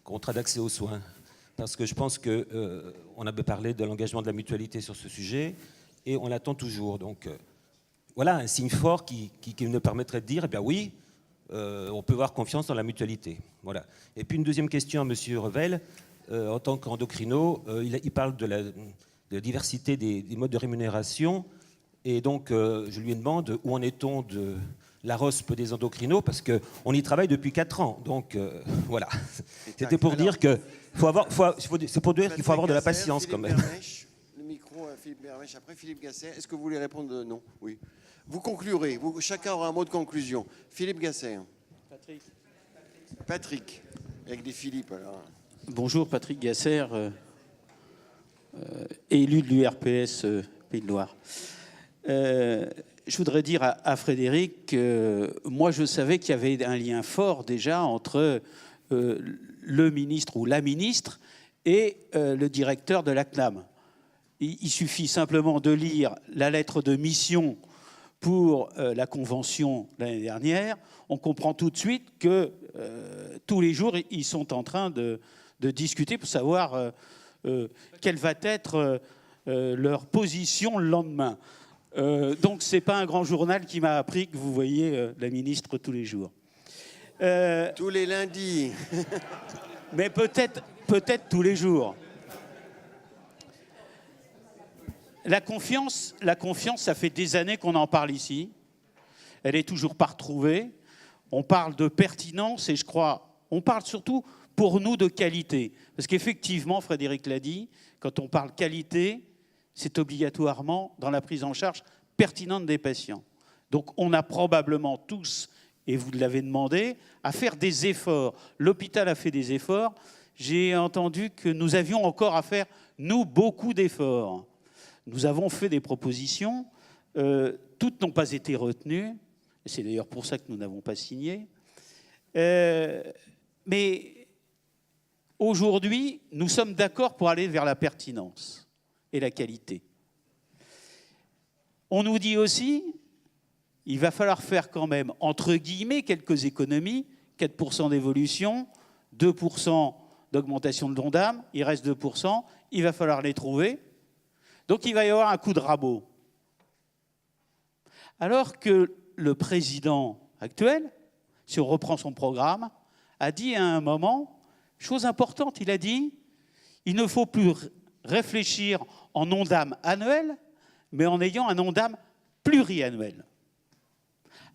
contrat d'accès aux soins? Parce que je pense qu'on avait parlé de l'engagement de la mutualité sur ce sujet, et on l'attend toujours. Donc voilà un signe fort qui nous permettrait de dire, eh bien oui, on peut avoir confiance dans la mutualité. Voilà. Et puis une deuxième question à M. Revel. En tant qu'endocrino, il parle de la diversité des modes de rémunération. Et donc, je lui demande où en est-on de la ROSP des endocrinos, parce qu'on y travaille depuis 4 ans. Donc, voilà. C'était pour dire que c'est pour dire qu'il faut avoir de la patience quand même. Le micro à Philippe Bermèche. Après, Philippe Gasset. Est-ce que vous voulez répondre? Non. Oui. Vous conclurez. Chacun aura un mot de conclusion. Philippe Gasset. Patrick. Avec des Philippe, alors. Bonjour, Patrick Gasser, élu de l'URPS Pays de Loire. Je voudrais dire à Frédéric que moi, je savais qu'il y avait un lien fort déjà entre le ministre ou la ministre et le directeur de la CNAM. Il suffit simplement de lire la lettre de mission pour la convention l'année dernière. On comprend tout de suite que tous les jours, ils sont en train de discuter pour savoir quelle va être leur position le lendemain. Donc, ce n'est pas un grand journal qui m'a appris que vous voyez la ministre tous les jours. Tous les lundis. Mais peut-être tous les jours. La confiance, ça fait des années qu'on en parle ici. Elle n'est toujours pas retrouvée. On parle de pertinence et je crois, on parle surtout pour nous de qualité. Parce qu'effectivement, Frédéric l'a dit, quand on parle qualité, c'est obligatoirement dans la prise en charge pertinente des patients. Donc on a probablement tous, et vous l'avez demandé, à faire des efforts. L'hôpital a fait des efforts. J'ai entendu que nous avions encore à faire, nous, beaucoup d'efforts. Nous avons fait des propositions. Toutes n'ont pas été retenues. C'est d'ailleurs pour ça que nous n'avons pas signé. Mais aujourd'hui, nous sommes d'accord pour aller vers la pertinence et la qualité. On nous dit aussi, il va falloir faire quand même, entre guillemets, quelques économies, 4% d'évolution, 2% d'augmentation de l'Ondam, il reste 2%, il va falloir les trouver. Donc il va y avoir un coup de rabot. Alors que le président actuel, si on reprend son programme, a dit à un moment, chose importante, il a dit, il ne faut plus réfléchir en Ondam annuel, mais en ayant un Ondam pluriannuel.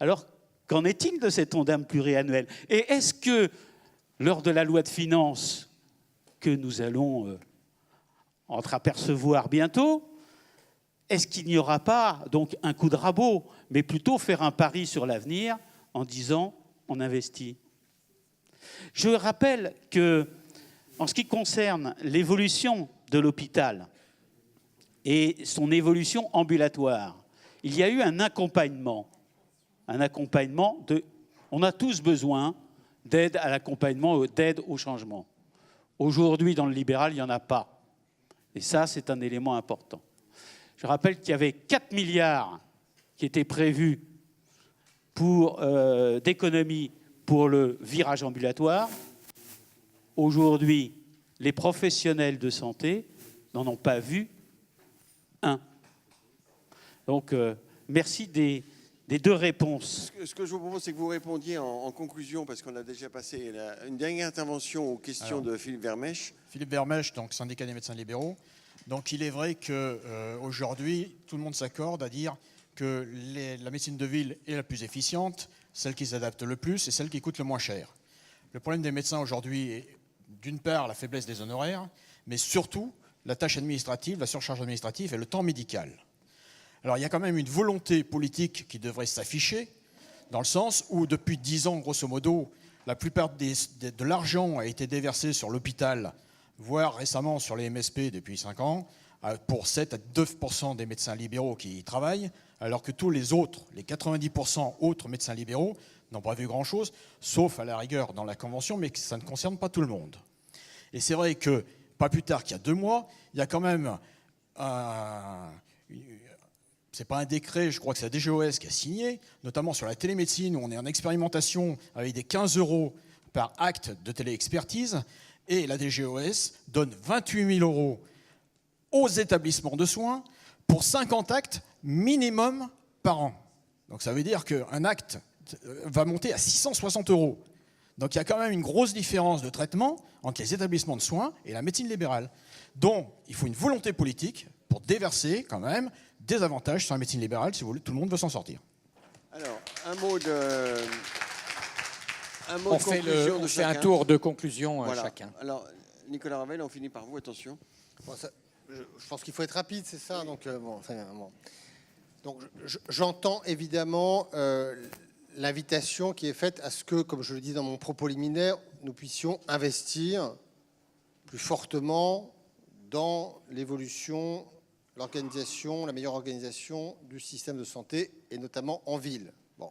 Alors, qu'en est-il de cet Ondam pluriannuel? Et est-ce que, lors de la loi de finances que nous allons entreapercevoir bientôt, est-ce qu'il n'y aura pas donc un coup de rabot, mais plutôt faire un pari sur l'avenir en disant on investit? Je rappelle que, en ce qui concerne l'évolution de l'hôpital et son évolution ambulatoire, il y a eu un accompagnement de... On a tous besoin d'aide à l'accompagnement, d'aide au changement. Aujourd'hui, dans le libéral, il n'y en a pas. Et ça, c'est un élément important. Je rappelle qu'il y avait 4 milliards qui étaient prévus pour d'économies pour le virage ambulatoire. Aujourd'hui, les professionnels de santé n'en ont pas vu un. Donc, merci des deux réponses. Ce que je vous propose, c'est que vous répondiez en conclusion, parce qu'on a déjà passé une dernière intervention aux questions de Philippe Vermèche. Philippe Vermèche, donc syndicat des médecins libéraux. Donc il est vrai qu'aujourd'hui, tout le monde s'accorde à dire que la médecine de ville est la plus efficiente, celle qui s'adapte le plus et celle qui coûte le moins cher. Le problème des médecins aujourd'hui est, d'une part, la faiblesse des honoraires, mais surtout la tâche administrative, la surcharge administrative et le temps médical. Alors il y a quand même une volonté politique qui devrait s'afficher, dans le sens où depuis 10 ans, grosso modo, la plupart de l'argent a été déversé sur l'hôpital, voire récemment sur les MSP depuis 5 ans, pour 7 à 9% des médecins libéraux qui y travaillent, alors que tous les autres, les 90% autres médecins libéraux, n'ont pas vu grand-chose, sauf à la rigueur dans la Convention, mais que ça ne concerne pas tout le monde. Et c'est vrai que, pas plus tard qu'il y a 2 mois, il y a quand même c'est pas un décret, je crois que c'est la DGOS qui a signé, notamment sur la télémédecine, où on est en expérimentation avec des 15 € par acte de téléexpertise, et la DGOS donne 28 000 € aux établissements de soins pour 50 actes minimum par an. Donc ça veut dire qu'un acte va monter à 660 €. Donc il y a quand même une grosse différence de traitement entre les établissements de soins et la médecine libérale. Donc il faut une volonté politique pour déverser quand même des avantages sur la médecine libérale si tout le monde veut s'en sortir. Alors, un mot de On conclusion de fait chacun. un tour de conclusion Voilà. chacun. Alors, Nicolas Ravel, on finit par vous, attention. Bon, je pense qu'il faut être rapide, c'est ça. Donc, Donc j'entends évidemment l'invitation qui est faite à ce que, comme je le dis dans mon propos liminaire, nous puissions investir plus fortement dans l'évolution, l'organisation, la meilleure organisation du système de santé, et notamment en ville. Bon.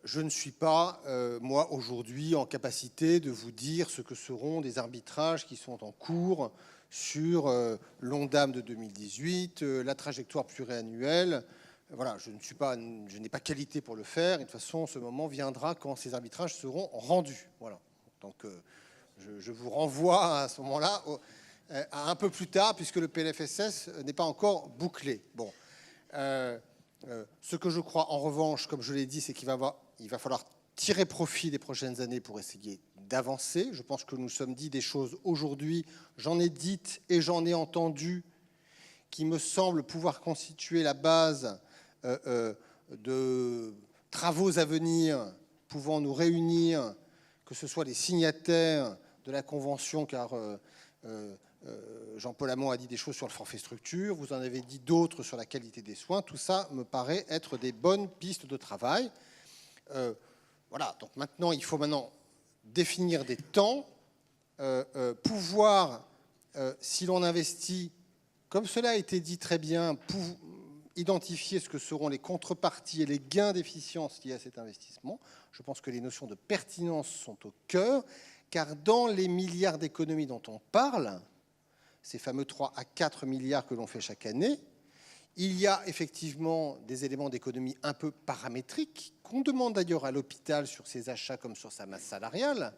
Je ne suis pas, moi, aujourd'hui, en capacité de vous dire ce que seront des arbitrages qui sont en cours sur l'Ondam de 2018, la trajectoire pluriannuelle. Voilà, je n'ai pas qualité pour le faire. Et de toute façon, ce moment viendra quand ces arbitrages seront rendus. Voilà. Donc, je vous renvoie à ce moment-là à un peu plus tard, puisque le PLFSS n'est pas encore bouclé. Bon. Ce que je crois, en revanche, comme je l'ai dit, c'est qu'il va falloir tirer profit des prochaines années pour essayer d'avancer. Je pense que nous sommes dit des choses aujourd'hui, j'en ai dites et j'en ai entendu, qui me semblent pouvoir constituer la base de travaux à venir pouvant nous réunir, que ce soit les signataires de la Convention, car Jean-Paul Hamon a dit des choses sur le forfait structure, vous en avez dit d'autres sur la qualité des soins. Tout ça me paraît être des bonnes pistes de travail. Voilà, donc maintenant, il faut définir des temps, pouvoir, si l'on investit, comme cela a été dit très bien, identifier ce que seront les contreparties et les gains d'efficience liés à cet investissement. Je pense que les notions de pertinence sont au cœur, car dans les milliards d'économies dont on parle, ces fameux 3 à 4 milliards que l'on fait chaque année, Il y a effectivement des éléments d'économie un peu paramétriques qu'on demande d'ailleurs à l'hôpital sur ses achats comme sur sa masse salariale,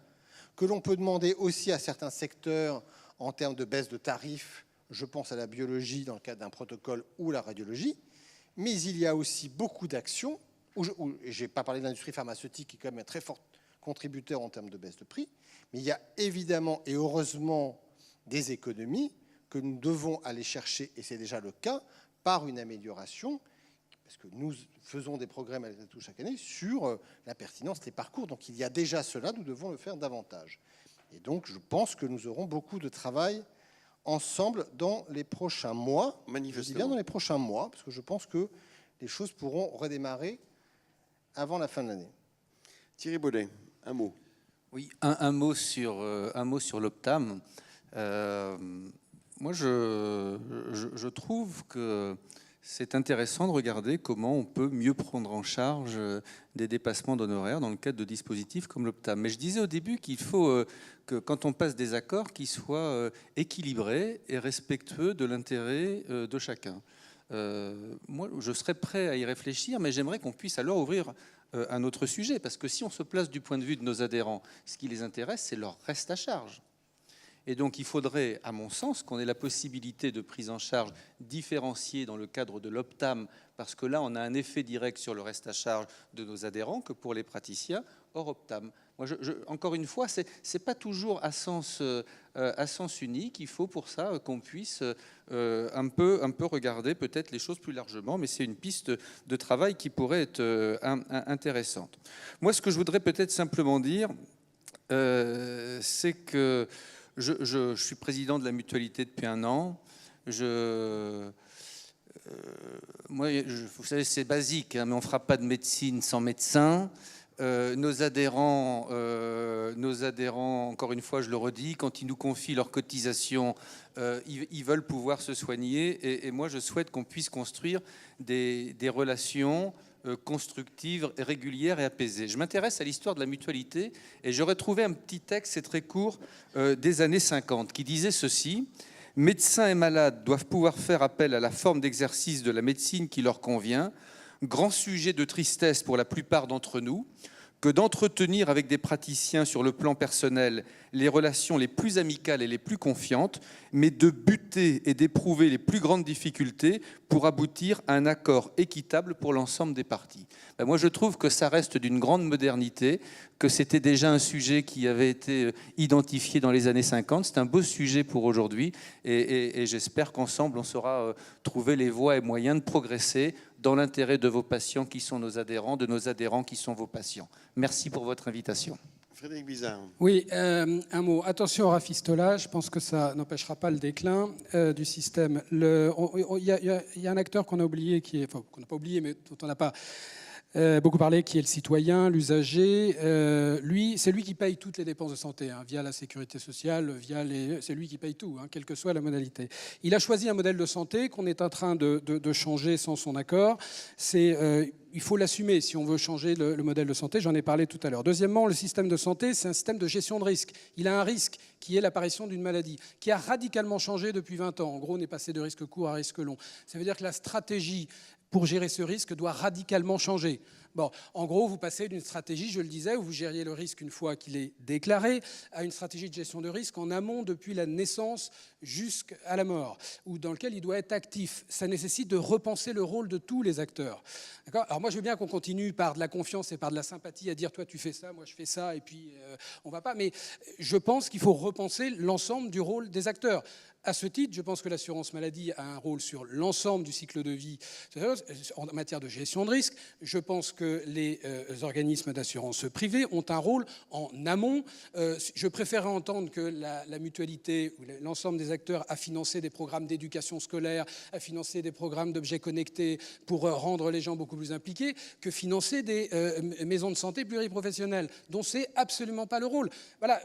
que l'on peut demander aussi à certains secteurs en termes de baisse de tarifs. Je pense à la biologie dans le cadre d'un protocole ou la radiologie. Mais il y a aussi beaucoup d'actions, je n'ai pas parlé de l'industrie pharmaceutique qui est quand même un très fort contributeur en termes de baisse de prix, mais il y a évidemment et heureusement des économies que nous devons aller chercher, et c'est déjà le cas, par une amélioration, parce que nous faisons des progrès malgré tout chaque année, sur la pertinence des parcours. Donc il y a déjà cela, nous devons le faire davantage. Et donc je pense que nous aurons beaucoup de travail ensemble dans les prochains mois. Je dis bien dans les prochains mois, parce que je pense que les choses pourront redémarrer avant la fin de l'année. Thierry Baudet, un mot. Oui, un mot sur l'Optam. Moi, je trouve que c'est intéressant de regarder comment on peut mieux prendre en charge des dépassements d'honoraires dans le cadre de dispositifs comme l'Optam. Mais je disais au début qu'il faut que quand on passe des accords, qu'ils soient équilibrés et respectueux de l'intérêt de chacun. Moi, je serais prêt à y réfléchir, mais j'aimerais qu'on puisse alors ouvrir un autre sujet, parce que si on se place du point de vue de nos adhérents, ce qui les intéresse, c'est leur reste à charge. Et donc, il faudrait, à mon sens, qu'on ait la possibilité de prise en charge différenciée dans le cadre de l'Optam, parce que là, on a un effet direct sur le reste à charge de nos adhérents que pour les praticiens hors Optam. Moi, encore une fois, c'est pas toujours à sens unique. Il faut pour ça qu'on puisse un peu regarder peut-être les choses plus largement, mais c'est une piste de travail qui pourrait être intéressante. Moi, ce que je voudrais peut-être simplement dire, c'est que je suis président de la mutualité depuis 1 an. Moi, vous savez, c'est basique, hein, mais on ne fera pas de médecine sans médecin. Nos adhérents, encore une fois, je le redis, quand ils nous confient leurs cotisations, ils veulent pouvoir se soigner. Et moi, je souhaite qu'on puisse construire des relations constructives, régulières et apaisées. Je m'intéresse à l'histoire de la mutualité et j'aurais trouvé un petit texte, c'est très court, des années 50, qui disait ceci: « Médecins et malades doivent pouvoir faire appel à la forme d'exercice de la médecine qui leur convient. Grand sujet de tristesse pour la plupart d'entre nous que d'entretenir avec des praticiens sur le plan personnel les relations les plus amicales et les plus confiantes, mais de buter et d'éprouver les plus grandes difficultés pour aboutir à un accord équitable pour l'ensemble des parties. » Moi, je trouve que ça reste d'une grande modernité, que c'était déjà un sujet qui avait été identifié dans les années 50. C'est un beau sujet pour aujourd'hui et j'espère qu'ensemble, on saura trouver les voies et moyens de progresser dans l'intérêt de vos patients qui sont nos adhérents, de nos adhérents qui sont vos patients. Merci pour votre invitation. Frédéric Bizard. Oui, un mot. Attention au rafistolage, je pense que ça n'empêchera pas le déclin du système. Il y a un acteur qu'on a oublié, qu'on n'a pas oublié, mais dont on n'a pas beaucoup parlé, qui est le citoyen, l'usager. C'est lui qui paye toutes les dépenses de santé, hein, via la sécurité sociale, c'est lui qui paye tout, hein, quelle que soit la modalité. Il a choisi un modèle de santé qu'on est en train de changer sans son accord. Il faut l'assumer si on veut changer le modèle de santé, j'en ai parlé tout à l'heure. Deuxièmement, le système de santé, c'est un système de gestion de risque. Il a un risque qui est l'apparition d'une maladie, qui a radicalement changé depuis 20 ans. En gros, on est passé de risque court à risque long. Ça veut dire que la stratégie pour gérer ce risque doit radicalement changer. Bon, en gros, vous passez d'une stratégie, je le disais, où vous gériez le risque une fois qu'il est déclaré, à une stratégie de gestion de risque en amont depuis la naissance jusqu'à la mort, ou dans lequel il doit être actif. Ça nécessite de repenser le rôle de tous les acteurs. D'accord ? Alors moi, je veux bien qu'on continue par de la confiance et par de la sympathie à dire toi tu fais ça, moi je fais ça, et puis on va pas. Mais je pense qu'il faut repenser l'ensemble du rôle des acteurs. À ce titre, je pense que l'assurance maladie a un rôle sur l'ensemble du cycle de vie en matière de gestion de risque. Je pense que les organismes d'assurance privés ont un rôle en amont. Je préférerais entendre que la mutualité ou l'ensemble des acteurs a financé des programmes d'éducation scolaire, a financé des programmes d'objets connectés pour rendre les gens beaucoup plus impliqués, que financer des maisons de santé pluriprofessionnelles, dont c'est absolument pas le rôle. Voilà,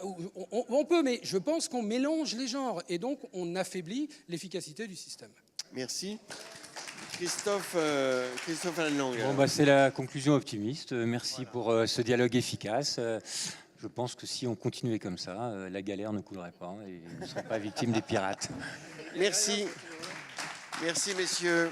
on peut, mais je pense qu'on mélange les genres et donc on affaiblit l'efficacité du système. Merci. Christophe Allenlang. Bon, c'est la conclusion optimiste. Merci pour ce dialogue efficace. Je pense que si on continuait comme ça, la galère ne coulerait pas et on ne serait pas victime des pirates. Merci. Merci, messieurs.